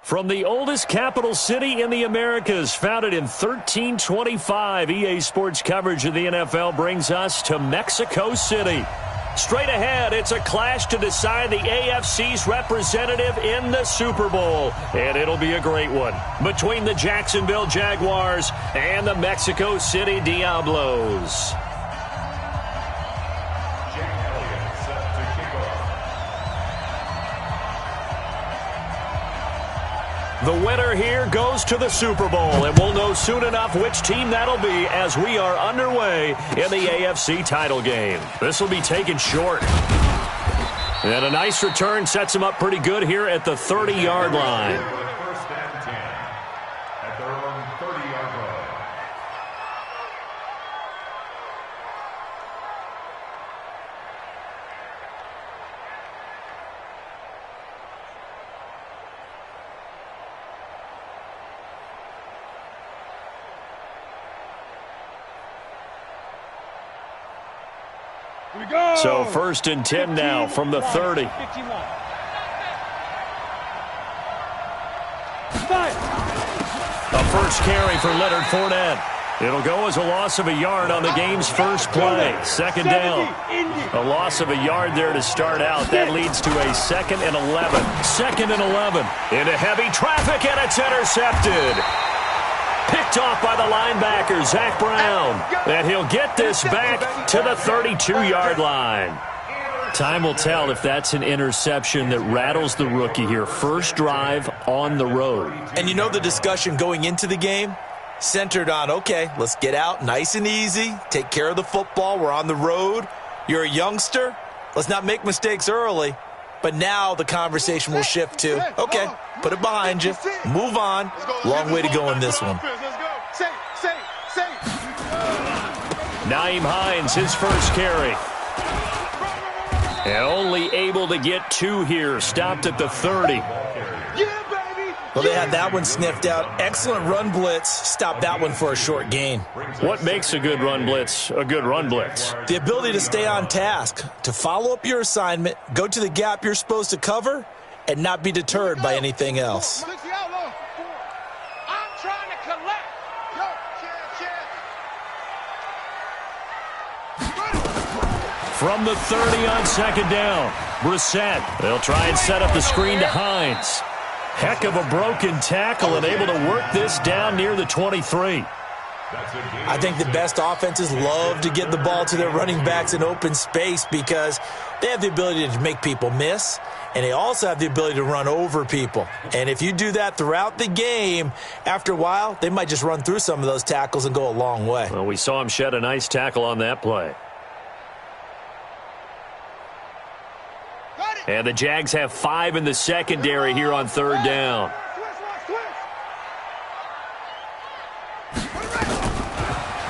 From the oldest capital city in the Americas, founded in 1325, EA Sports coverage of the NFL brings us to Mexico City. Straight ahead, it's a clash to decide the AFC's representative in the Super Bowl. And it'll be a great one between the Jacksonville Jaguars and the Mexico City Diablos. The winner here goes to the Super Bowl, and we'll know soon enough which team that'll be as we are underway in the AFC title game. This will be taken short. And a nice return sets them up pretty good here at the 30-yard line. First and 10 at their own 30-yard line. So first and 10 now from the 30. A first carry for Leonard Fournette. It'll go as a loss of a yard on the game's first play. Second down. A loss of a yard there to start out. That leads to a 2nd and 11. 2nd and 11. Into heavy traffic, and it's intercepted. Picked off by the linebacker, Zach Brown. And he'll get this back to the 32-yard line. Time will tell if that's an interception that rattles the rookie here. First drive on the road. And you know the discussion going into the game? Centered on, okay, let's get out nice and easy, take care of the football, we're on the road. You're a youngster, let's not make mistakes early. But now the conversation will shift to, okay, put it behind you, move on. Long way to go in this one. Naeem Hines, his first carry. And only able to get 2 here, stopped at the 30. Well, they had that one sniffed out. Excellent run blitz. Stopped that one for a short gain. What makes a good run blitz a good run blitz? The ability to stay on task, to follow up your assignment, go to the gap you're supposed to cover, and not be deterred by anything else. From the 30 on second down, Brissett. They'll try and set up the screen to Hines. Heck of a broken tackle and able to work this down near the 23. I think the best offenses love to get the ball to their running backs in open space because they have the ability to make people miss, and they also have the ability to run over people. And if you do that throughout the game, after a while, they might just run through some of those tackles and go a long way. Well, we saw him shed a nice tackle on that play. And the Jags have 5 in the secondary here on third down.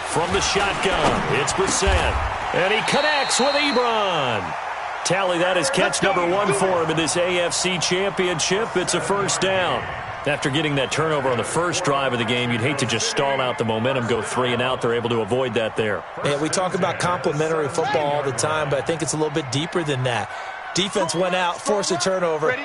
From the shotgun, it's Brissett. And he connects with Ebron. Tally that as catch number 1 for him in this AFC Championship. It's a first down. After getting that turnover on the first drive of the game, you'd hate to just stall out the momentum, go 3 and out. They're able to avoid that there. Yeah, we talk about complementary football all the time, but I think it's a little bit deeper than that. Defense went out, forced a turnover,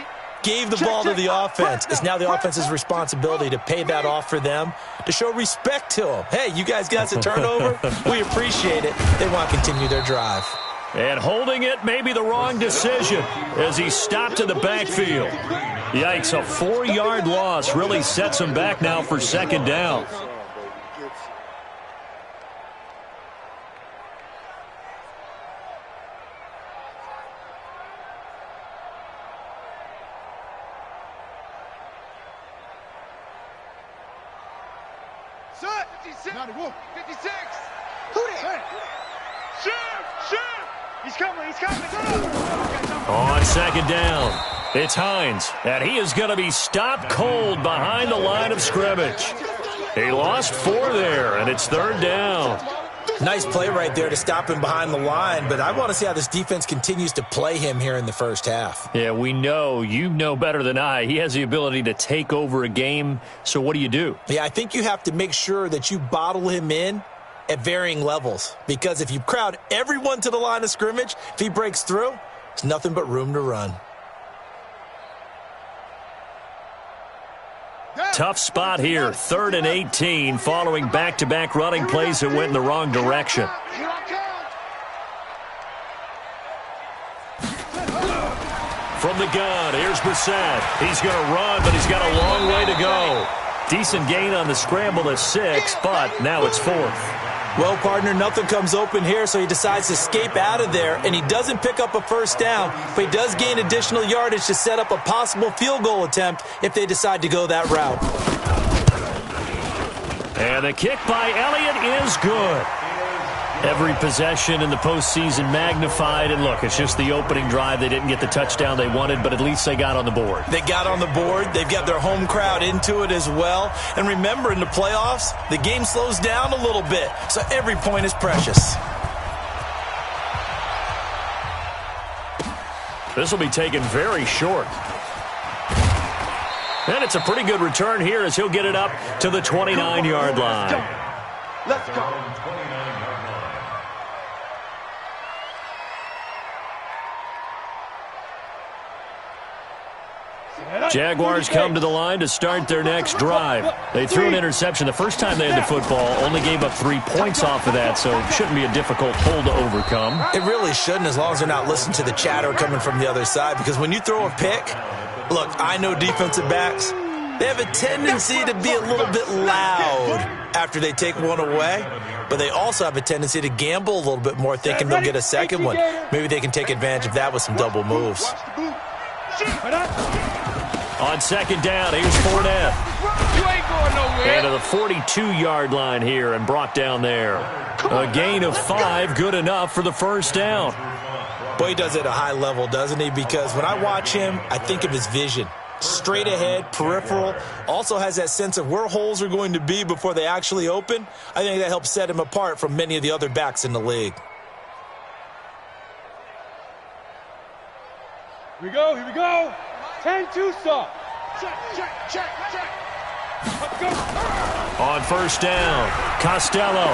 gave the ball to the offense. It's now the offense's responsibility to pay that off for them, to show respect to them. Hey, you guys got us a turnover? We appreciate it. They want to continue their drive. And holding it may be the wrong decision as he stopped in the backfield. Yikes, a 4-yard loss really sets him back now for second down. On second down, it's Hines, and he is going to be stopped cold behind the line of scrimmage. He lost 4 there, and it's third down. Nice play right there to stop him behind the line, but I want to see how this defense continues to play him here in the first half. Yeah, we know, you know better than I, he has the ability to take over a game, so what do? Yeah, I think you have to make sure that you bottle him in at varying levels, because if you crowd everyone to the line of scrimmage, if he breaks through, there's nothing but room to run. tough spot here. 3rd and 18 following back-to-back running plays that went in the wrong direction. From the gun, here's Brissett. He's going to run, but he's got a long way to go. Decent gain on the scramble to 6, but now it's 4th. Well, partner, nothing comes open here, so he decides to escape out of there, and he doesn't pick up a first down, but he does gain additional yardage to set up a possible field goal attempt if they decide to go that route. And the kick by Elliott is good. Every possession in the postseason magnified, and look, it's just the opening drive. They didn't get the touchdown they wanted, but at least they got on the board. They got on the board. They've got their home crowd into it as well. And remember, in the playoffs, the game slows down a little bit, so every point is precious. This will be taken very short. And it's a pretty good return here as he'll get it up to the 29-yard line. Let's go. 29-yard line. Jaguars come to the line to start their next drive. They threw an interception the first time they had the football, only gave up 3 points off of that, so it shouldn't be a difficult hole to overcome. It really shouldn't, as long as they're not listening to the chatter coming from the other side, because when you throw a pick, look, I know defensive backs, they have a tendency to be a little bit loud after they take one away, but they also have a tendency to gamble a little bit more, thinking they'll get a second one. Maybe they can take advantage of that with some double moves. On second down, here's Fournette. You ain't going nowhere. And to the 42-yard line here and brought down there. A gain of 5, good enough for the first down. Boy, he does it at a high level, doesn't he? Because when I watch him, I think of his vision. Straight ahead, peripheral, also has that sense of where holes are going to be before they actually open. I think that helps set him apart from many of the other backs in the league. Here we go, here we go. 10-2 stop. Check. Let's go. On first down, Costello.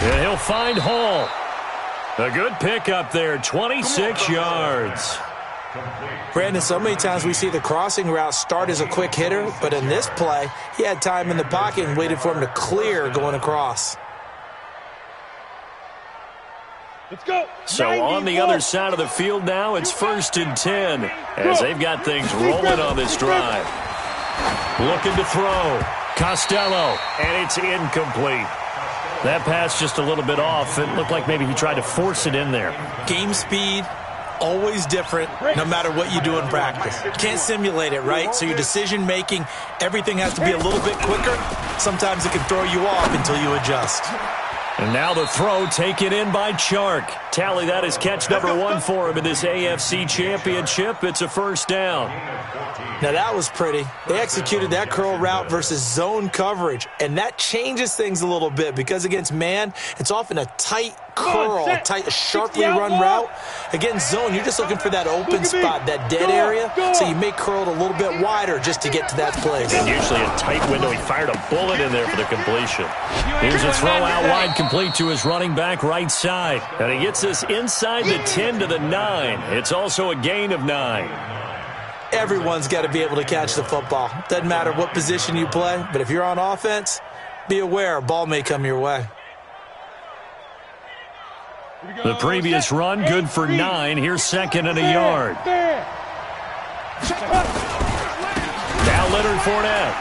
And he'll find Hall. A good pickup there, 26 yards. Brandon, so many times we see the crossing route start as a quick hitter, but in this play, he had time in the pocket and waited for him to clear going across. Let's go. So on the other side of the field now, it's 1st and 10 as they've got things rolling on this drive. Looking to throw. Costello, and it's incomplete. That pass just a little bit off. It looked like maybe he tried to force it in there. Game speed, always different, no matter what you do in practice. You can't simulate it, right? So your decision-making, everything has to be a little bit quicker. Sometimes it can throw you off until you adjust. And now the throw taken in by Chark. Tally, that is catch number 1 for him in this AFC Championship. It's a first down. Now that was pretty. They executed that curl route versus zone coverage, and that changes things a little bit because against man, it's often a tight curl, tight, sharply run route. Against zone, you're just looking for that open spot, that dead area, so you may curl it a little bit wider just to get to that place. And usually a tight window. He fired a bullet in there for the completion. Here's a throw out wide, complete to his running back right side. And he gets this inside the 10 to the 9. It's also a gain of 9. Everyone's got to be able to catch the football. Doesn't matter what position you play, but if you're on offense, be aware a ball may come your way. The previous run, good for 9. Here's 2nd and a yard. Now Leonard Fournette.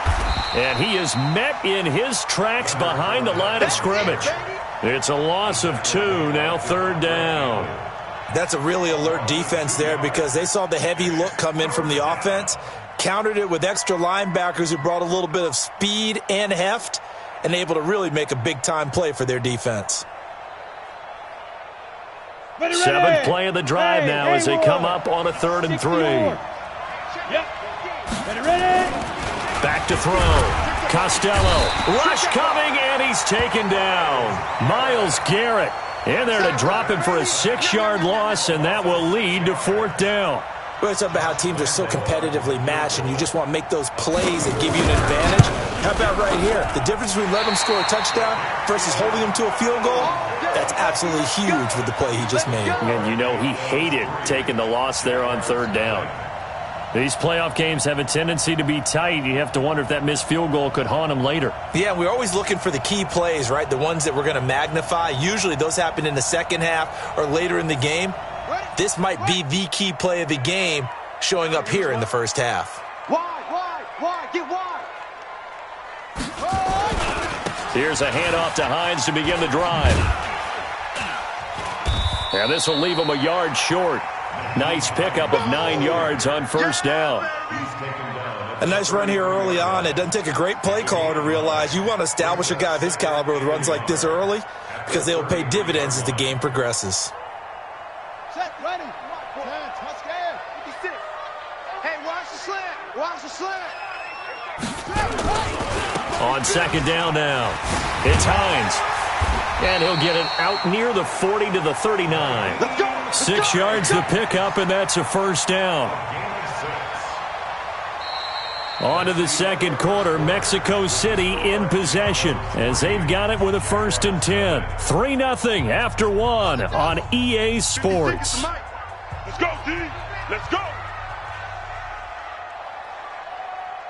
And he is met in his tracks behind the line of scrimmage. It's a loss of 2, now 3rd down. That's a really alert defense there because they saw the heavy look come in from the offense, countered it with extra linebackers who brought a little bit of speed and heft, and able to really make a big-time play for their defense. 7th play of the drive now as they come up on a 3rd and 3. Back to throw. Costello. Rush coming, and he's taken down. Myles Garrett in there to drop him for a 6-yard loss, and that will lead to 4th down. Well, it's about how teams are so competitively matched, and you just want to make those plays that give you an advantage. How about right here? The difference between letting them score a touchdown versus holding them to a field goal, that's absolutely huge with the play he just made. And you know he hated taking the loss there on 3rd down. These playoff games have a tendency to be tight. You have to wonder if that missed field goal could haunt them later. Yeah, we're always looking for the key plays, right? The ones that we're going to magnify. Usually those happen in the second half or later in the game. This might be the key play of the game showing up here in the first half. Wide, get wide. Here's a handoff to Hines to begin the drive. And this will leave him a yard short. Nice pickup of 9 yards on first down. A nice run here early on. It doesn't take a great play caller to realize you want to establish a guy of his caliber with runs like this early because they will pay dividends as the game progresses. Set, ready. Touch scared. 56. Hey, watch the slant. Watch the slant. On second down now, it's Hines. And he'll get it out near the 40 to the 39. 6 yards the pickup, and that's a first down. On to the second quarter, Mexico City in possession as they've got it with a 1st and 10. 3-0 after 1 on EA Sports. Let's go, D. Let's go.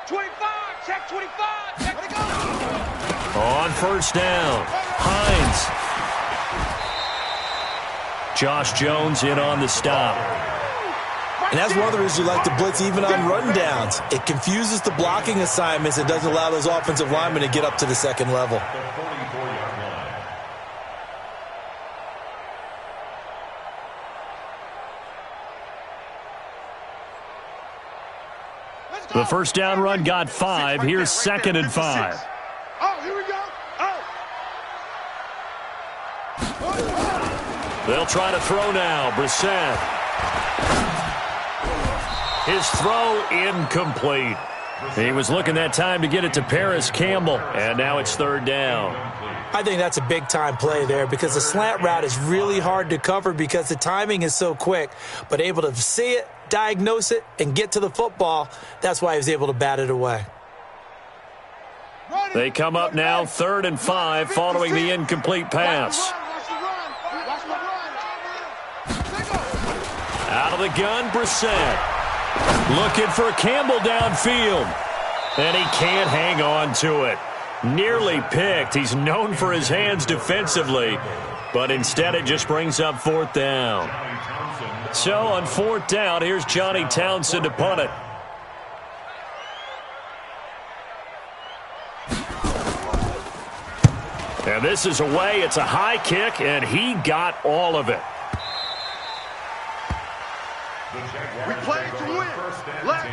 25. Check 25. Check it go. On first down, Hines. Josh Jones in on the stop. And that's one of the reasons you like to blitz even on rundowns. It confuses the blocking assignments and doesn't allow those offensive linemen to get up to the second level. The first down run got 5. Here's 2nd and 5. Oh, here we go. Oh. They'll try to throw now. Brissett. His throw incomplete. He was looking that time to get it to Paris Campbell, and now it's 3rd down. I think that's a big-time play there because the slant route is really hard to cover because the timing is so quick, but able to see it, diagnose it, and get to the football, that's why he was able to bat it away. They come up now 3rd and 5 following the incomplete pass. Out of the gun, Brissett. Looking for Campbell downfield. And he can't hang on to it. Nearly picked. He's known for his hands defensively. But instead it just brings up 4th down. So on 4th down, here's Johnny Townsend to punt it. And this is away. It's a high kick, and he got all of it. We play to win. Let's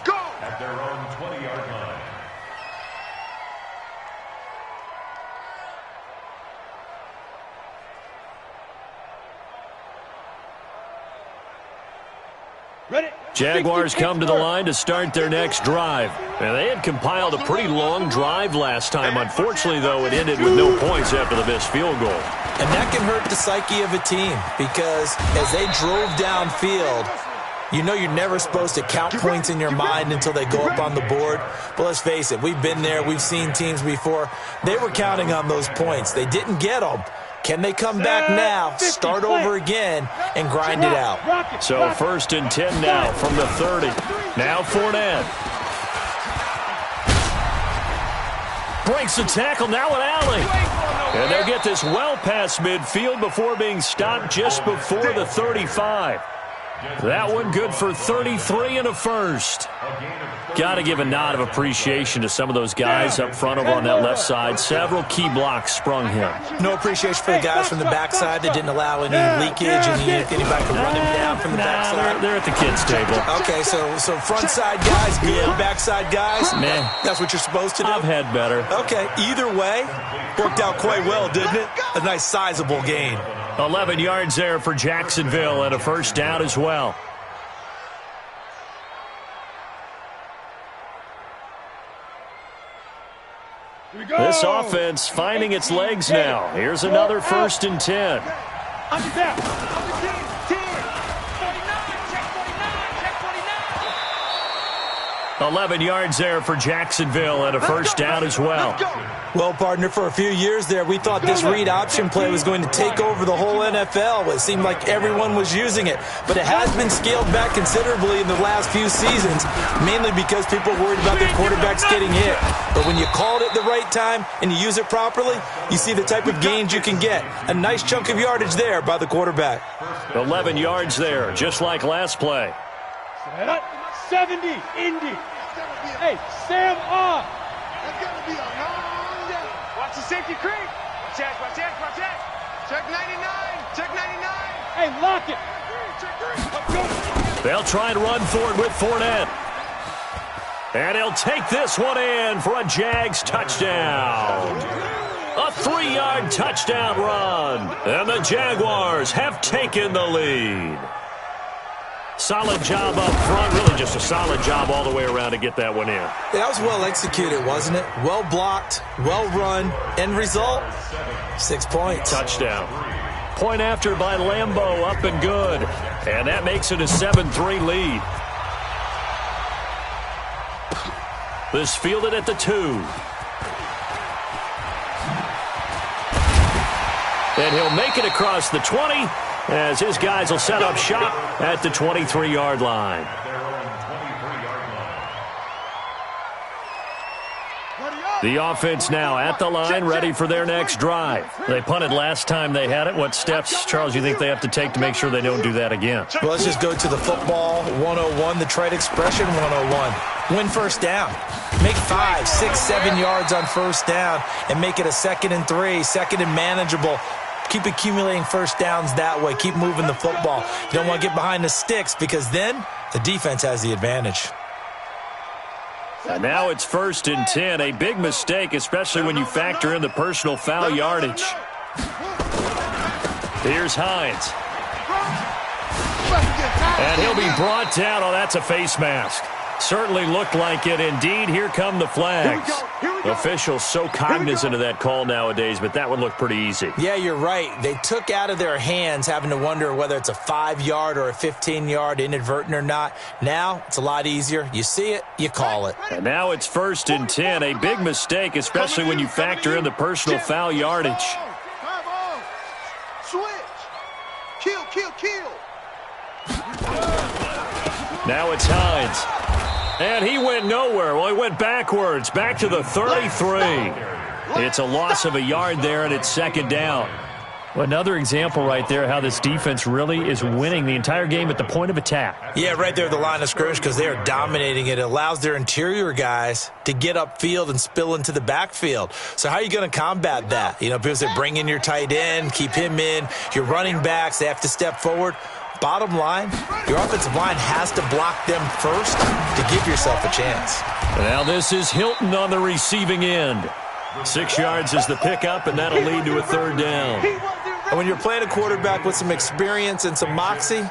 go. At their own 20-yard line. Ready? Jaguars come to the line to start their next drive. And they had compiled a pretty long drive last time. Unfortunately, though, it ended with no points after the missed field goal. And that can hurt the psyche of a team because as they drove downfield, you know you're never supposed to count points in your mind until they go up on the board. But let's face it, we've been there. We've seen teams before. They were counting on those points. They didn't get them. Can they come back now, start over again, and grind it out? So 1st and 10 now from the 30. Now Fournette. Breaks the tackle, now an alley. And they'll get this well past midfield before being stopped just before the 35. That one good for 33 and a first. Got to give a nod of appreciation to some of those guys up front over on that left side. Several key blocks sprung him. No appreciation for the guys from the backside that didn't allow any leakage and anybody could run him down from the backside. They're at the kids' table. Okay, so front side guys good, backside guys, man, that's what you're supposed to do? I've had better. Okay, either way, worked out quite well, didn't it? A nice sizable gain. 11 yards there for Jacksonville and a first down as well. This offense finding its legs now. Here's another 1st and 10. 11 yards there for Jacksonville and a first down as well. Well, partner, for a few years there, we thought this read option play was going to take over the whole NFL. It seemed like everyone was using it, but it has been scaled back considerably in the last few seasons, mainly because people are worried about their quarterbacks getting hit. But when you call it at the right time and you use it properly, you see the type of gains you can get. A nice chunk of yardage there by the quarterback. 11 yards there, just like last play. 70, Indy. Hey, Sam off. That's going to be a long day. Watch the safety creep. Watch that, watch that, watch that. Check 99. Check 99. Hey, lock it. Check 3. They'll try and run for it with Fournette. And he'll take this one in for a Jags touchdown. A 3-yard touchdown run. And the Jaguars have taken the lead. Solid job up front. Really just a solid job all the way around to get that one in. That was well executed, wasn't it? Well blocked, well run. End result, 6 points. Touchdown. Point after by Lambeau, up and good. And that makes it a 7-3 lead. This fielded at the 2. And he'll make it across the 20 as his guys will set up shop at the 23-yard line. The offense now at the line, ready for their next drive. They punted last time they had it. What steps, Charles, you think they have to take to make sure they don't do that again? Well, let's just go to the football 101, the trite expression 101. Win first down. Make 5, 6, 7 yards on first down and make it a 2nd and 3, 2nd and manageable. Keep accumulating first downs that way. Keep moving the football. You don't want to get behind the sticks because then the defense has the advantage. And now it's 1st and 10. A big mistake, especially when you factor in the personal foul yardage. Here's Hines. And he'll be brought down. Oh, that's a face mask. Certainly looked like it. Indeed, here come the flags. Officials so cognizant of that call nowadays, but that one looked pretty easy. Yeah, you're right. They took out of their hands having to wonder whether it's a 5-yard or a 15-yard, inadvertent or not. Now, it's a lot easier. You see it, you call it. And now it's 1st and 10. A big mistake, especially when you factor in the personal foul yardage. Come on. Switch. Kill, kill, kill. Now it's Hines. And he went nowhere. Well, he went backwards, back to the 33. It's a loss of a yard there, and it's 2nd down. Well, another example right there how this defense really is winning the entire game at the point of attack. Yeah, right there at the line of scrimmage because they are dominating it. It allows their interior guys to get upfield and spill into the backfield. So how are you going to combat that? You know, people say bring in your tight end, keep him in. Your running backs, they have to step forward. Bottom line, your offensive line has to block them first to give yourself a chance. Now this is Hilton on the receiving end. 6 yards is the pickup, and that'll lead to a 3rd down. And when you're playing a quarterback with some experience and some moxie,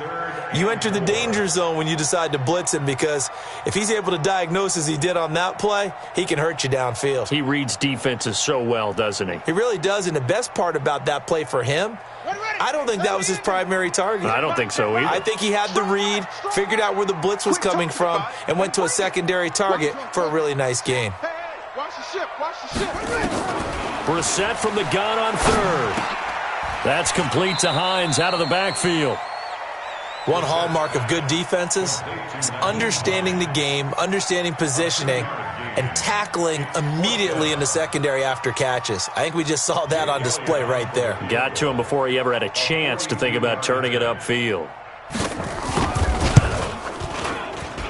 you enter the danger zone when you decide to blitz him because if he's able to diagnose as he did on that play, he can hurt you downfield. He reads defenses so well, doesn't he? He really does, and the best part about that play for him, I don't think that was his primary target. I don't think so either. I think he had the read, figured out where the blitz was coming from, and went to a secondary target for a really nice gain. Watch the ship. Watch the ship. Brissett from the gun on 3rd. That's complete to Hines out of the backfield. One hallmark of good defenses is understanding the game, understanding positioning, and tackling immediately in the secondary after catches. I think we just saw that on display right there. Got to him before he ever had a chance to think about turning it upfield.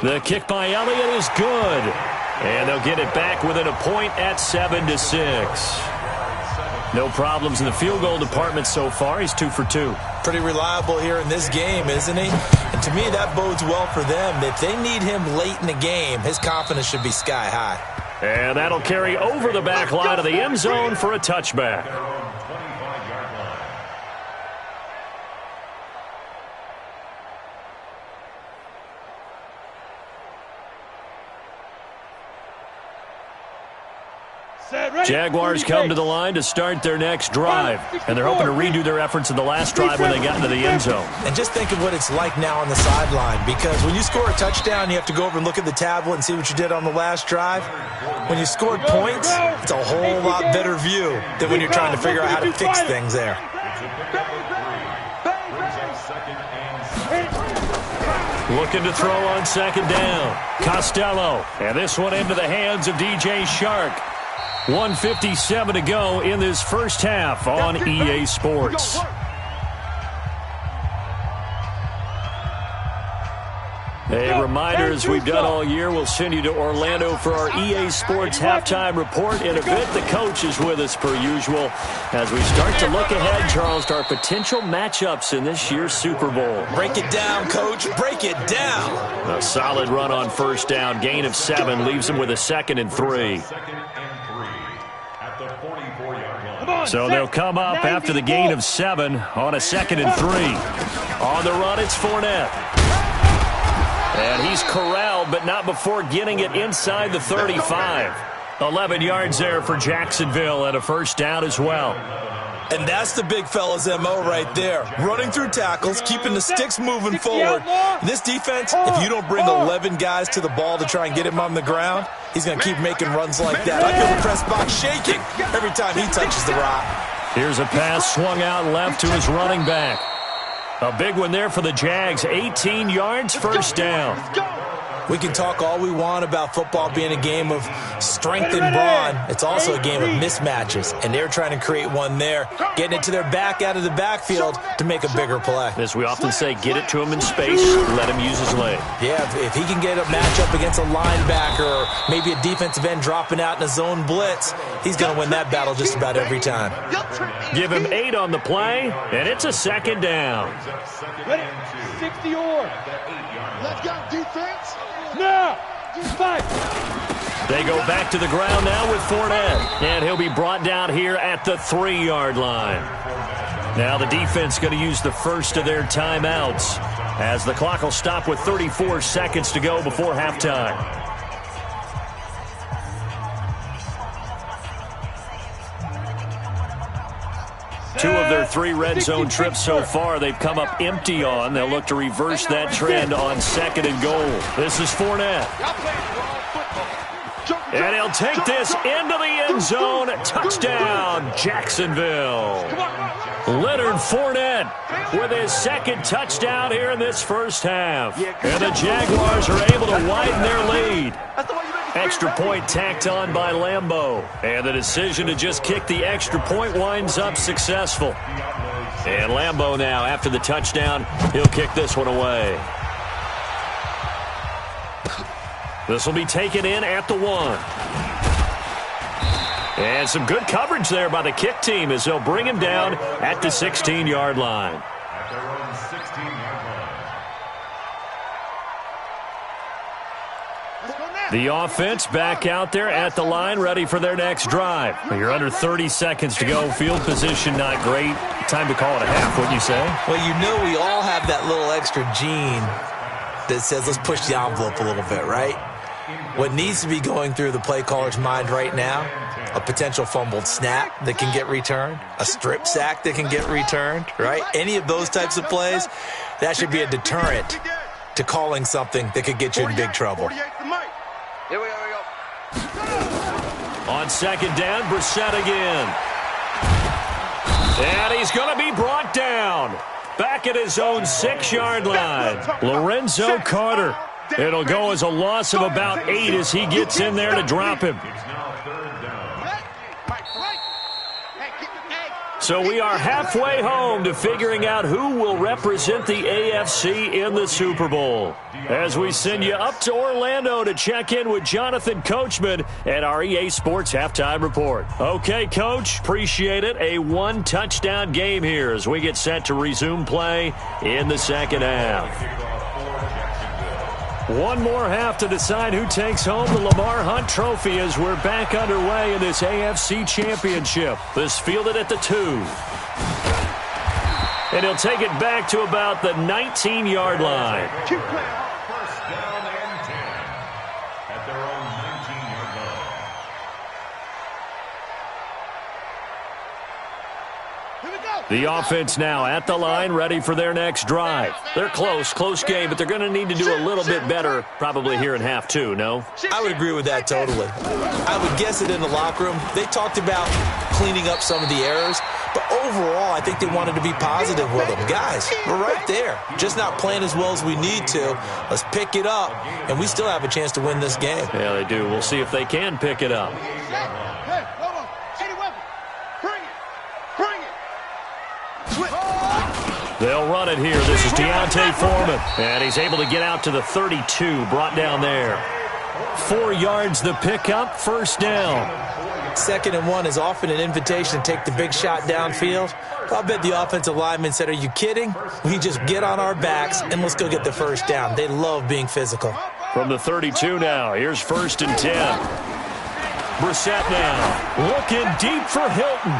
The kick by Elliott is good. And they'll get it back within a point at 7-6. No problems in the field goal department so far. He's 2 for 2. Pretty reliable here in this game, isn't he? And to me, that bodes well for them. If they need him late in the game, his confidence should be sky high. And that'll carry over the back line of the end zone for a touchback. Jaguars come to the line to start their next drive, and they're hoping to redo their efforts in the last drive when they got into the end zone. And just think of what it's like now on the sideline, because when you score a touchdown, you have to go over and look at the tablet and see what you did on the last drive. When you scored points, it's a whole lot better view than when you're trying to figure out how to fix things there. Looking to throw on second down. Costello. And this one into the hands of DJ Shark. 1:57 to go in this first half on EA Sports. A reminder, as we've done all year, we'll send you to Orlando for our EA Sports halftime report. In a bit, the coach is with us per usual as we start to look ahead, Charles, to our potential matchups in this year's Super Bowl. Break it down, Coach. Break it down. A solid run on first down. Gain of 7 leaves him with a 2nd and 3. So they'll come up after the gain of 7 on a 2nd and 3. On the run, it's Fournette. And he's corralled, but not before getting it inside the 35. 11 yards there for Jacksonville and a first down as well. And that's the big fella's MO right there. Running through tackles, keeping the sticks moving forward. This defense, if you don't bring 11 guys to the ball to try and get him on the ground, he's going to keep making runs like that. I feel the press box shaking every time he touches the rock. Here's a pass swung out left to his running back. A big one there for the Jags. 18 yards, first down. We can talk all we want about football being a game of strength and brawn. It's also a game of mismatches, and they're trying to create one there, getting it to their back out of the backfield to make a bigger play. As we often say, get it to him in space, let him use his leg. Yeah, if he can get a matchup against a linebacker or maybe a defensive end dropping out in a zone blitz, he's going to win that battle just about every time. Give him 8 on the play, and it's a 2nd down. Ready? 60 or. Let's go, defense. Now, fight. They go back to the ground now with Fournette, and he'll be brought down here at the 3-yard line. Now the defense going to use the first of their timeouts as the clock will stop with 34 seconds to go before halftime. Two of their 3 red zone trips so far they've come up empty on. They'll look to reverse that trend on 2nd and goal. This is Fournette. And he'll take this into the end zone. Touchdown, Jacksonville. Leonard Fournette with his 2nd touchdown here in this first half. And the Jaguars are able to widen their lead. Extra point tacked on by Lambeau. And the decision to just kick the extra point winds up successful. And Lambeau now, after the touchdown, he'll kick this one away. This will be taken in at the 1. And some good coverage there by the kick team as they'll bring him down at the 16-yard line. The offense back out there at the line, ready for their next drive. You're under 30 seconds to go. Field position not great. Time to call it a half, wouldn't you say? Well, you know we all have that little extra gene that says let's push the envelope a little bit, right? What needs to be going through the play caller's mind right now, a potential fumbled snap that can get returned, a strip sack that can get returned, right? Any of those types of plays, that should be a deterrent to calling something that could get you in big trouble. Here we go. On 2nd down, Brissett again. And he's going to be brought down. Back at his own 6-yard line. Lorenzo Carter. It'll go as a loss of about 8 as he gets in there to drop him. So we are halfway home to figuring out who will represent the AFC in the Super Bowl. As we send you up to Orlando to check in with Jonathan Coachman at our EA Sports Halftime Report. Okay, Coach, appreciate it. A 1-touchdown game here as we get set to resume play in the second half. One more half to decide who takes home the Lamar Hunt Trophy as we're back underway in this AFC Championship. This fielded at the 2. And he'll take it back to about the 19-yard line. First down and 10 at their own 19-yard line. The offense now at the line, ready for their next drive. They're close game, but they're going to need to do a little bit better probably here in half two, no? I would agree with that totally. I would guess it in the locker room. They talked about cleaning up some of the errors, but overall, I think they wanted to be positive with them. Guys, we're right there. Just not playing as well as we need to. Let's pick it up, and we still have a chance to win this game. Yeah, they do. We'll see if they can pick it up. Hey, hold on. Any weapon. Bring it. They'll run it here. This is Deontay Foreman. And he's able to get out to the 32, brought down there. 4 yards the pickup, first down. 2nd and 1 is often an invitation to take the big shot downfield. I bet the offensive lineman said, are you kidding? We just get on our backs and let's go get the first down. They love being physical. From the 32 now, here's 1st and 10. Brissett now, looking deep for Hilton.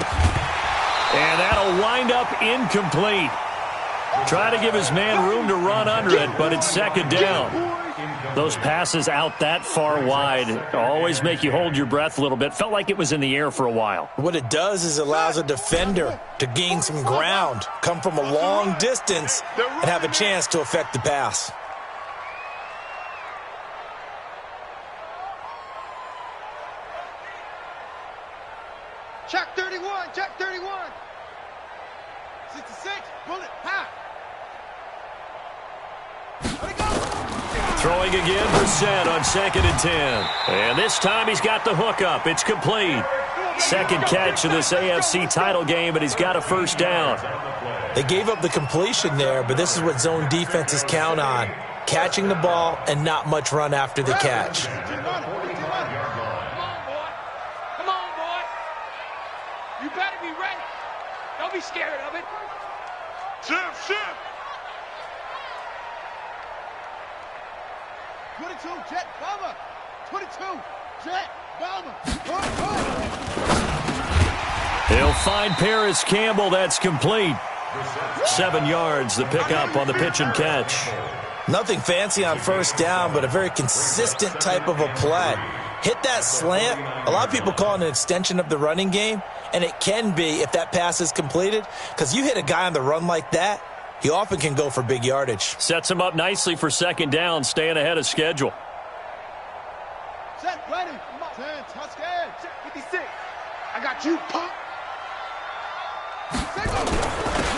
And that'll wind up incomplete. Try to give his man room to run under it, but it's 2nd down. Those passes out that far wide always make you hold your breath a little bit. Felt like it was in the air for a while. What it does is allows a defender to gain some ground, come from a long distance, and have a chance to affect the pass. Check 31. 66. Bullet. High. Throwing again, Brissett on 2nd and 10. And this time he's got the hook up. It's complete. 2nd catch of this AFC title game, and he's got a first down. They gave up the completion there, but this is what zone defenses count on. Catching the ball and not much run after the catch. Come on, boy. You better be ready. Don't be scared of it. Shift. 22, Jet, Bomber. 22, Jet, Bomber. He'll find Paris Campbell. That's complete. 7 yards, the pickup on the pitch and catch. Nothing fancy on first down, but a very consistent type of a play. Hit that slant. A lot of people call it an extension of the running game, and it can be if that pass is completed, because you hit a guy on the run like that, he often can go for big yardage. Sets him up nicely for 2nd down, staying ahead of schedule. Set, ready. 10, touchdown. 56. I got you, punk.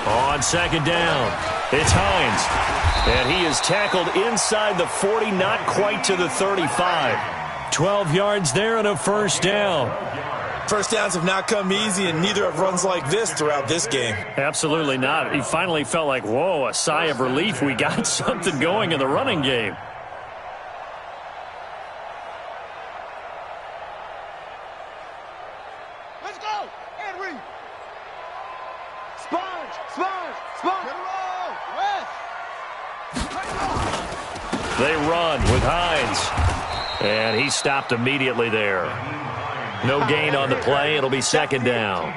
On 2nd down, it's Hines. And he is tackled inside the 40, not quite to the 35. 12 yards there and a first down. First downs have not come easy, and neither have runs like this throughout this game. Absolutely not. He finally felt like, whoa, a sigh of relief. We got something going in the running game. Let's go. Henry. Sponge. Get a roll. West. They run with Hines. And he stopped immediately there. No gain on the play. It'll be 2nd down.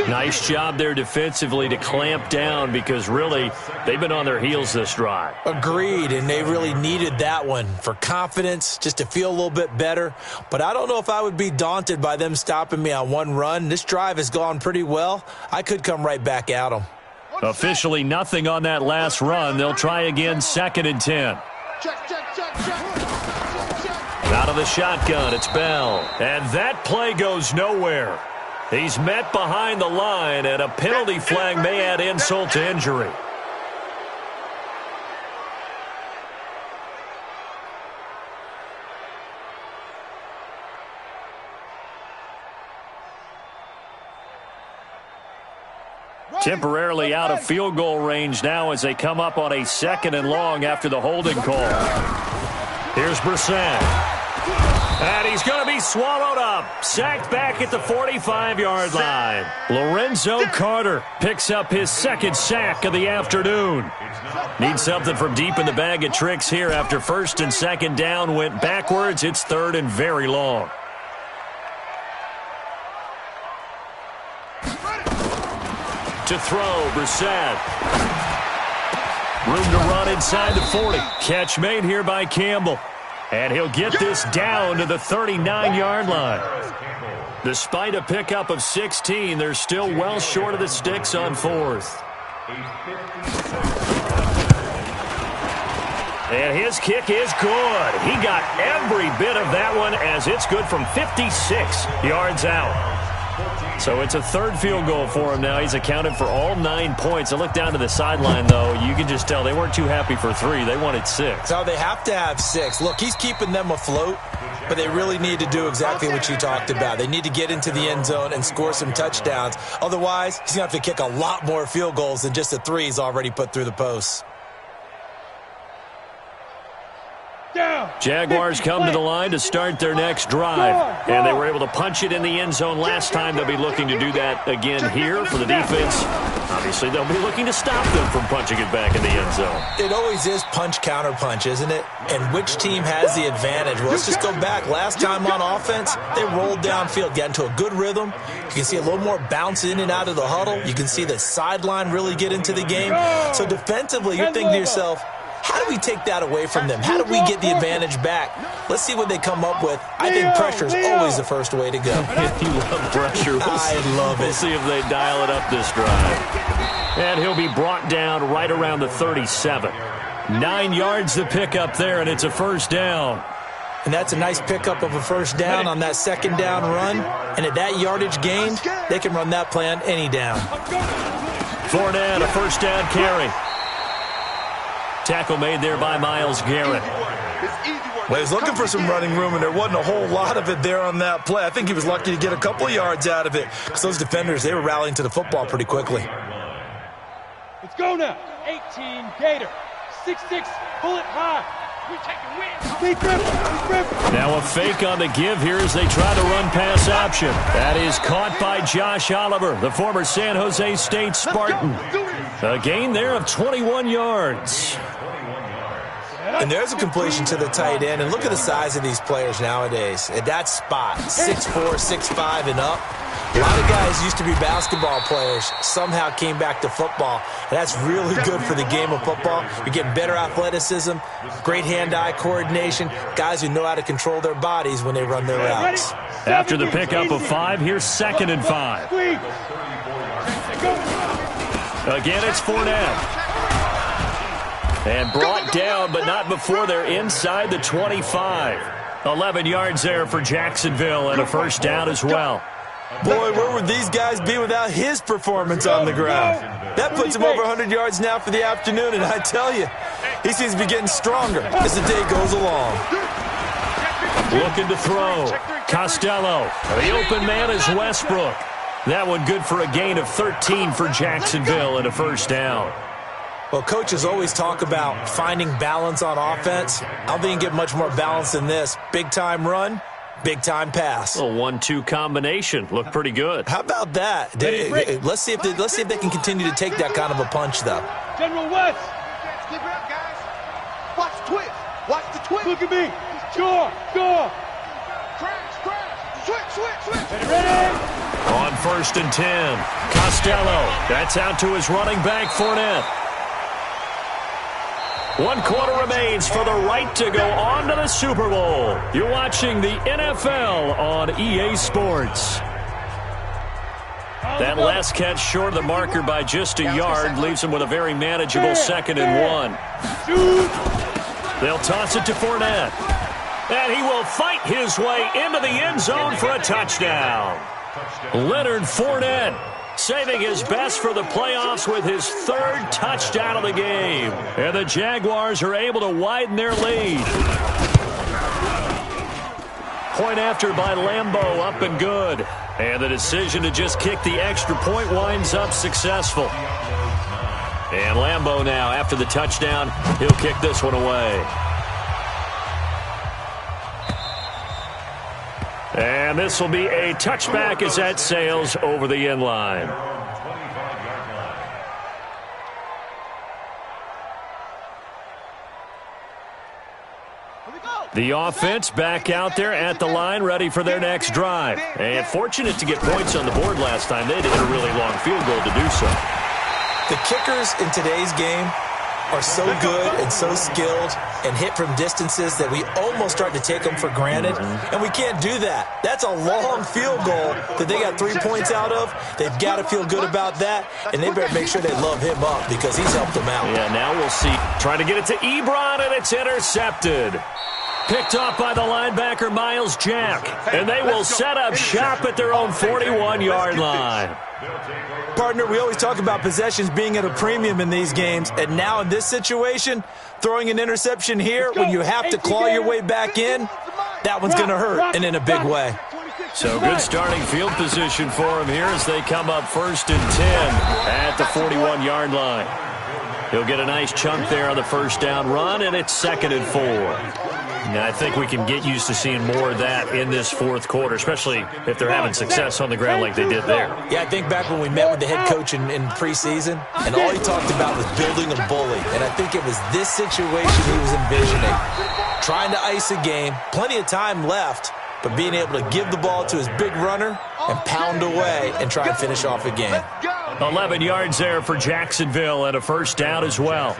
Nice job there defensively to clamp down because really they've been on their heels this drive. Agreed, and they really needed that one for confidence, just to feel a little bit better. But I don't know if I would be daunted by them stopping me on one run. This drive has gone pretty well. I could come right back at them. Officially nothing on that last run. They'll try again, 2nd and 10. Check. Out of the shotgun, it's Bell. And that play goes nowhere. He's met behind the line, and a penalty flag may add insult to injury. Temporarily out of field goal range now as they come up on a 2nd and long after the holding call. Here's Brissett. And he's going to be swallowed up. Sacked back at the 45-yard line. Lorenzo Carter picks up his 2nd sack of the afternoon. Needs something from deep in the bag of tricks here after 1st and 2nd down went backwards. It's 3rd and very long. To throw, Brissett. Room to run inside the 40. Catch made here by Campbell. And he'll get this down to the 39-yard line. Despite a pickup of 16, they're still well short of the sticks on 4th. And his kick is good. He got every bit of that one as it's good from 56 yards out. So it's a 3rd field goal for him now. He's accounted for all 9 points. I look down to the sideline, though. You can just tell they weren't too happy for 3. They wanted 6. No, they have to have 6. Look, he's keeping them afloat, but they really need to do exactly what you talked about. They need to get into the end zone and score some touchdowns. Otherwise, he's going to have to kick a lot more field goals than just the 3 he's already put through the posts. Jaguars come to the line to start their next drive. And they were able to punch it in the end zone last time. They'll be looking to do that again here for the defense. Obviously, they'll be looking to stop them from punching it back in the end zone. It always is punch, counter punch, isn't it? And which team has the advantage? Well, let's just go back. Last time on offense, they rolled downfield, got into a good rhythm. You can see a little more bounce in and out of the huddle. You can see the sideline really get into the game. So defensively, you're thinking to yourself, how do we take that away from them? How do we get the advantage back? Let's see what they come up with. I think pressure is always the first way to go. You love pressure. I love it. We'll see if they dial it up this drive. And he'll be brought down right around the 37. 9 yards to pick up there, and it's a 1st down. And that's a nice pickup of a 1st down on that 2nd down run. And at that yardage gained, they can run that play on any down. Fournette, a 1st down carry. Tackle made there by Myles Garrett. Well, he's looking for some running room, and there wasn't a whole lot of it there on that play. I think he was lucky to get a couple of yards out of it because those defenders, they were rallying to the football pretty quickly. Let's go now. 18 Gator. 6'6", bullet high. Now a fake on the give here as they try to run pass option. That is caught by Josh Oliver, the former San Jose State Spartan. A gain there of 21 yards. And there's a completion to the tight end. And look at the size of these players nowadays. At that spot, 6'4", 6'5", and up. A lot of guys used to be basketball players, somehow came back to football. And that's really good for the game of football. You're getting better athleticism, great hand-eye coordination, guys who know how to control their bodies when they run their routes. After the pickup of 5, here's 2nd and 5. Again, it's Fournette. And brought down, but not before they're inside the 25. 11 yards there for Jacksonville and a 1st down as well. Boy, where would these guys be without his performance on the ground? That puts him over 100 yards now for the afternoon, and I tell you, he seems to be getting stronger as the day goes along. Looking to throw. Costello. The open man is Westbrook. That one good for a gain of 13 for Jacksonville and a 1st down. Well, coaches always talk about finding balance on offense. I don't think you can get much more balance than this. Big-time run, big-time pass. A 1-2 combination. Looked pretty good. How about that? Let's see if they can continue to take that kind of a punch, though. General West. Keep it up, guys. Watch the twist. Watch the twist. Look at me. Score. Crash. Switch. Ready? On 1st and 10. Costello. That's out to his running back, Fournette. 1 quarter remains for the right to go on to the Super Bowl. You're watching the NFL on EA Sports. That last catch short of the marker by just a yard leaves him with a very manageable 2nd and 1. They'll toss it to Fournette. And he will fight his way into the end zone for a touchdown. Leonard Fournette saving his best for the playoffs with his 3rd touchdown of the game. And the Jaguars are able to widen their lead. Point after by Lambeau, up and good. And the decision to just kick the extra point winds up successful. And Lambeau now, after the touchdown, he'll kick this one away. And this will be a touchback as that sails over the end line. The offense back out there at the line, ready for their next drive. And fortunate to get points on the board last time. They had to hit a really long field goal to do so. The kickers in today's game, are so good and so skilled and hit from distances that we almost start to take them for granted, and we can't do that. That's a long field goal that they got 3 points out of. They've got to feel good about that, and they better make sure they love him up because he's helped them out. Yeah, now we'll see. Trying to get it to Ebron, and it's intercepted. Picked off by the linebacker, Miles Jack. And they will set up shop at their own 41-yard line. Partner, we always talk about possessions being at a premium in these games, and now in this situation, throwing an interception here when you have to claw your way back in, that one's going to hurt, and in a big way. So good starting field position for him here as they come up 1st and 10 at the 41-yard line. He'll get a nice chunk there on the first down run, and it's 2nd and 4. Now, I think we can get used to seeing more of that in this fourth quarter, especially if they're having success on the ground like they did there. Yeah, I think back when we met with the head coach in preseason, and all he talked about was building a bully. And I think it was this situation he was envisioning. Trying to ice a game, plenty of time left, but being able to give the ball to his big runner and pound away and try and finish off a game. 11 yards there for Jacksonville and a first down as well.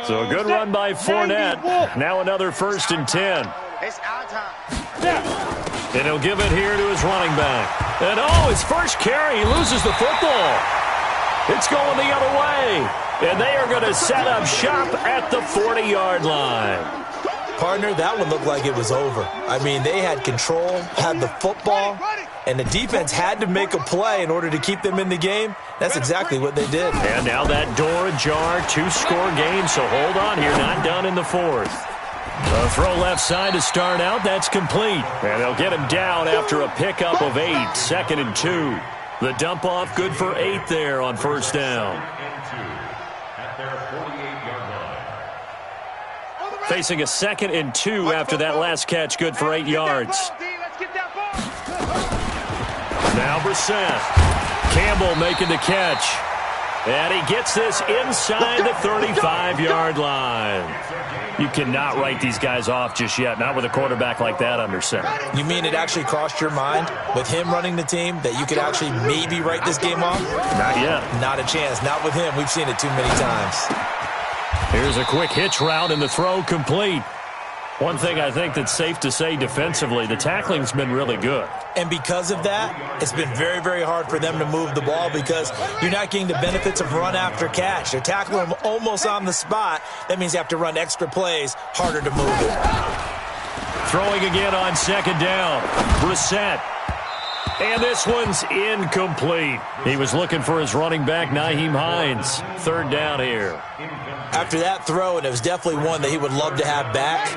So a good run by Fournette. Now another 1st and 10. It's our time. And he'll give it here to his running back. And his first carry, he loses the football. It's going the other way. And they are going to set up shop at the 40-yard line. Partner, that one looked like it was over. I mean, they had control, had the football, and the defense had to make a play in order to keep them in the game. That's exactly what they did. And now that door ajar, 2-score game, so hold on here, not done in the fourth. A throw left side to start out, that's complete. And they'll get him down after a pickup of 8, 2nd and 2. The dump off good for 8 there on first down. At their 48-yard line. Facing a 2nd and 2 after that last catch, good for 8 yards. Now Brissett. Campbell making the catch. And he gets this inside the 35-yard line. You cannot write these guys off just yet, not with a quarterback like that under center. You mean it actually crossed your mind with him running the team that you could actually maybe write this game off? Not yet. Not a chance. Not with him. We've seen it too many times. Here's a quick hitch route and the throw complete. One thing I think that's safe to say defensively, the tackling's been really good. And because of that, it's been very, very hard for them to move the ball because you're not getting the benefits of run after catch. They're tackling them almost on the spot. That means you have to run extra plays, harder to move it. Throwing again on 2nd down. Brissett. And this one's incomplete. He was looking for his running back, Nyheim Hines. 3rd down here. After that throw, and it was definitely one that he would love to have back,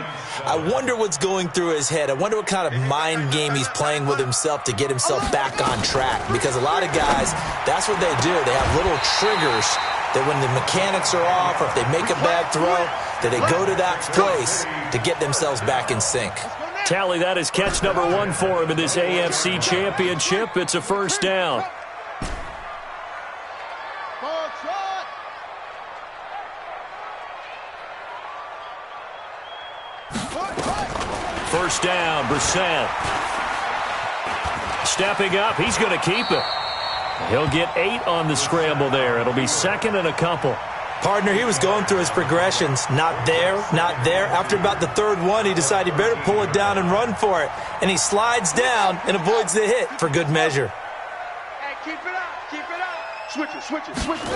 I wonder what's going through his head. I wonder what kind of mind game he's playing with himself to get himself back on track. Because a lot of guys, that's what they do. They have little triggers that when the mechanics are off or if they make a bad throw, that they go to that place to get themselves back in sync. Tally, that is catch number 1 for him in this AFC Championship. It's a first down. First down, Brissett. Stepping up, he's going to keep it. He'll get 8 on the scramble there. It'll be 2nd and a couple. Partner, he was going through his progressions. Not there, not there. After about the 3rd one, he decided he better pull it down and run for it. And he slides down and avoids the hit for good measure. Hey, keep it up, keep it up. Switch it, switch it, switch it.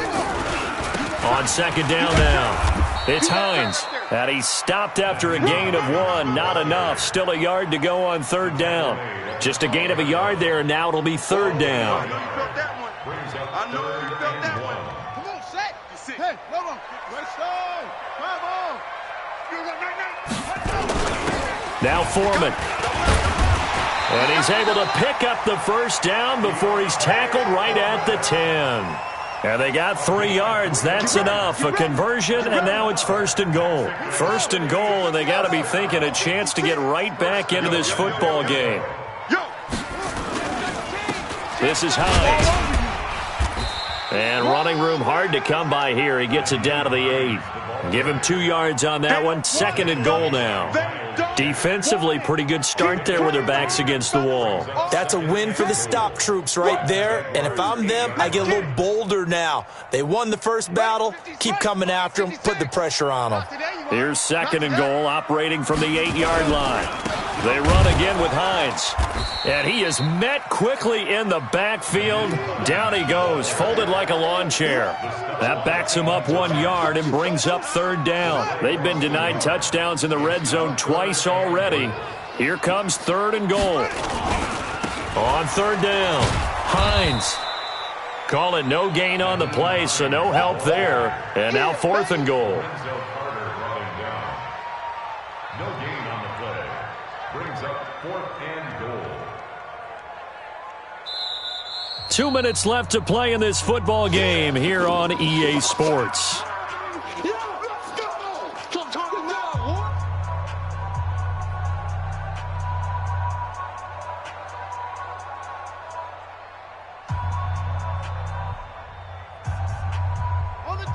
On 2nd down now, it's Hines. And he stopped after a gain of 1. Not enough. Still a yard to go on 3rd down. Just a gain of a yard there, and now it'll be 3rd down. I know you felt that one. Come on, set. Hey, hold on. Let's go. Come on. Now Foreman. And he's able to pick up the first down before he's tackled right at the 10. And they got 3 yards. That's enough. A conversion, and now it's 1st and goal. 1st and goal, and they got to be thinking a chance to get right back into this football game. This is Hines. And running room hard to come by here. He gets it down to the 8. Give him 2 yards on that one. 2nd and goal now. Defensively, pretty good start there with their backs against the wall. That's a win for the stop troops right there. And if I'm them, I get a little bolder now. They won the first battle. Keep coming after them. Put the pressure on them. Here's 2nd and goal, operating from the 8-yard line. They run again with Hines. And he is met quickly in the backfield. Down he goes, folded like a lawn chair. That backs him up 1 yard and brings up 3rd down. They've been denied touchdowns in the red zone twice already. Here comes 3rd and goal. On 3rd down, Hines. Call it no gain on the play, so no help there. And now 4th and goal. No gain on the play. Brings up 4th and goal. 2 minutes left to play in this football game here on EA Sports.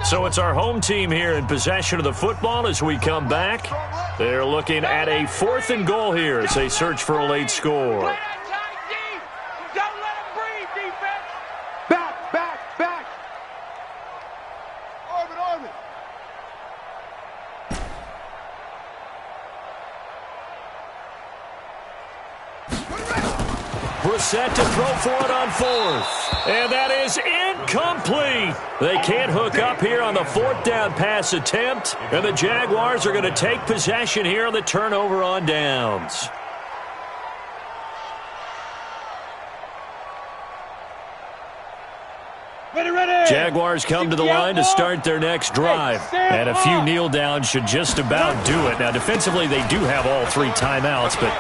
So it's our home team here in possession of the football as we come back. They're looking at a 4th and goal here as they search for a late score. Back. Orbit. Brissett to throw for it on 4th. And that is incomplete. They can't hook up here on the 4th down pass attempt. And the Jaguars are going to take possession here on the turnover on downs. Jaguars come to the line to start their next drive. And a few kneel downs should just about do it. Now, defensively, they do have all 3 timeouts, but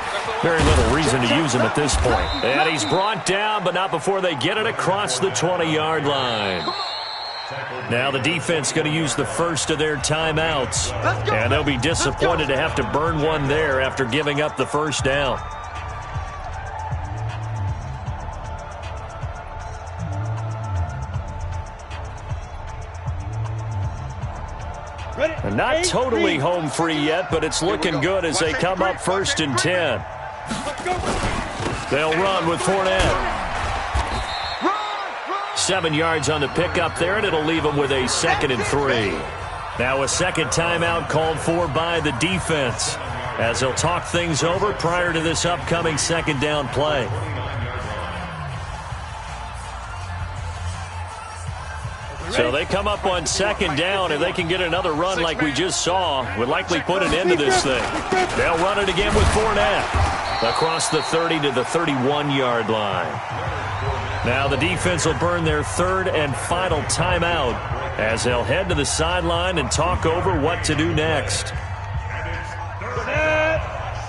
very little reason to use them at this point. And he's brought down, but not before they get it across the 20-yard line. Now the defense going to use the first of their timeouts. And they'll be disappointed to have to burn one there after giving up the first down. Not totally home free yet, but it's looking good as they come up 1st and 10. They'll run with Fournette. 7 yards on the pickup there, and it'll leave them with a 2nd and 3. Now a second timeout called for by the defense as they'll talk things over prior to this upcoming 2nd down play. So they come up on 2nd down. If they can get another run like we just saw, would likely put an end to this thing. They'll run it again with Fournette across the 30 to the 31-yard line. Now the defense will burn their 3rd and final timeout as they'll head to the sideline and talk over what to do next.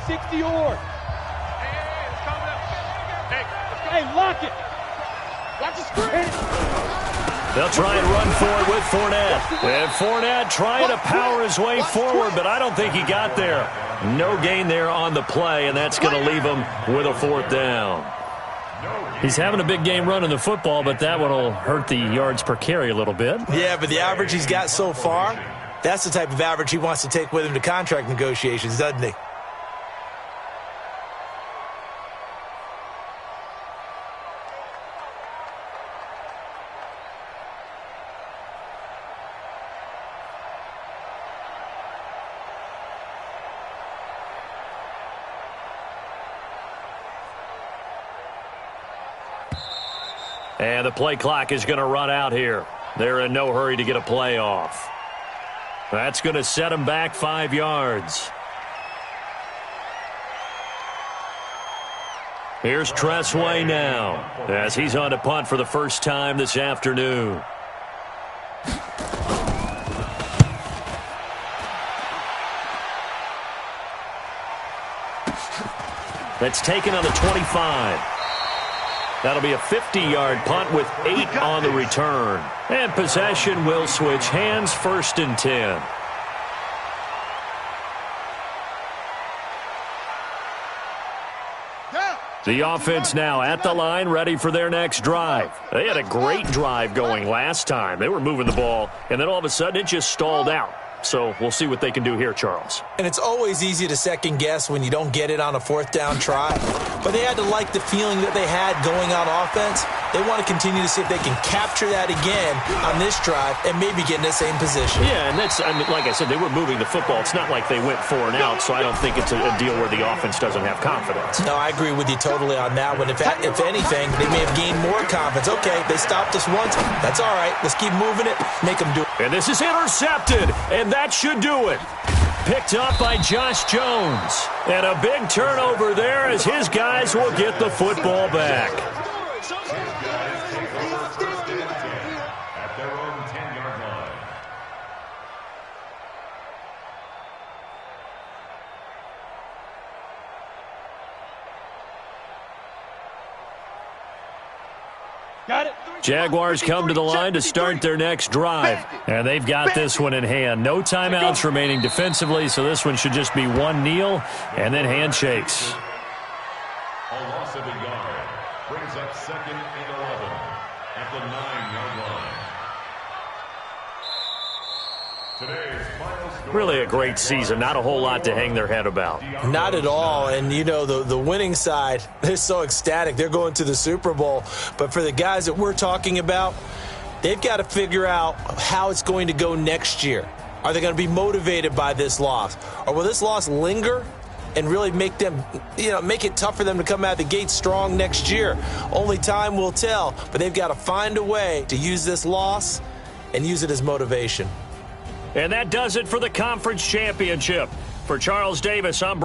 60 yards. Hey, lock it. Watch the screen. They'll try and run for it with Fournette. And Fournette trying to power his way forward, but I don't think he got there. No gain there on the play, and that's going to leave him with a 4th down. He's having a big game running the football, but that one will hurt the yards per carry a little bit. Yeah, but the average he's got so far, that's the type of average he wants to take with him to contract negotiations, doesn't he? And the play clock is going to run out here. They're in no hurry to get a play off. That's going to set them back 5 yards. Here's Tressway now as he's on to punt for the first time this afternoon. That's taken on the 25. That'll be a 50-yard punt with 8 on the return. And possession will switch hands, 1st and 10. The offense now at the line, ready for their next drive. They had a great drive going last time. They were moving the ball, and then all of a sudden it just stalled out. So we'll see what they can do here, Charles. And it's always easy to second guess when you don't get it on a fourth down try. But they had to like the feeling that they had going on offense. They want to continue to see if they can capture that again on this drive and maybe get in the same position. Yeah, and that's, I mean, like I said, they were moving the football. It's not like they went 4 and out, so I don't think it's a deal where the offense doesn't have confidence. No, I agree with you totally on that one. If anything, they may have gained more confidence. Okay, they stopped us once. That's all right. Let's keep moving it. Make them do it. And this is intercepted, and that should do it. Picked up by Josh Jones. And a big turnover there as his guys will get the football back. At their own 10-yard line. Got it. Jaguars come to the line to start their next drive. And they've got this one in hand. No timeouts remaining defensively, so this one should just be one kneel and then handshakes. A loss of a yard brings up 2nd and 11 at the 9-yard line. Today's final score. Really a great season. Not a whole lot to hang their head about. Not at all. And, you know, the winning side, they're so ecstatic. They're going to the Super Bowl. But for the guys that we're talking about, they've got to figure out how it's going to go next year. Are they going to be motivated by this loss? Or will this loss linger and really make them, make it tough for them to come out of the gate strong next year? Only time will tell. But they've got to find a way to use this loss and use it as motivation. And that does it for the conference championship. For Charles Davis, I'm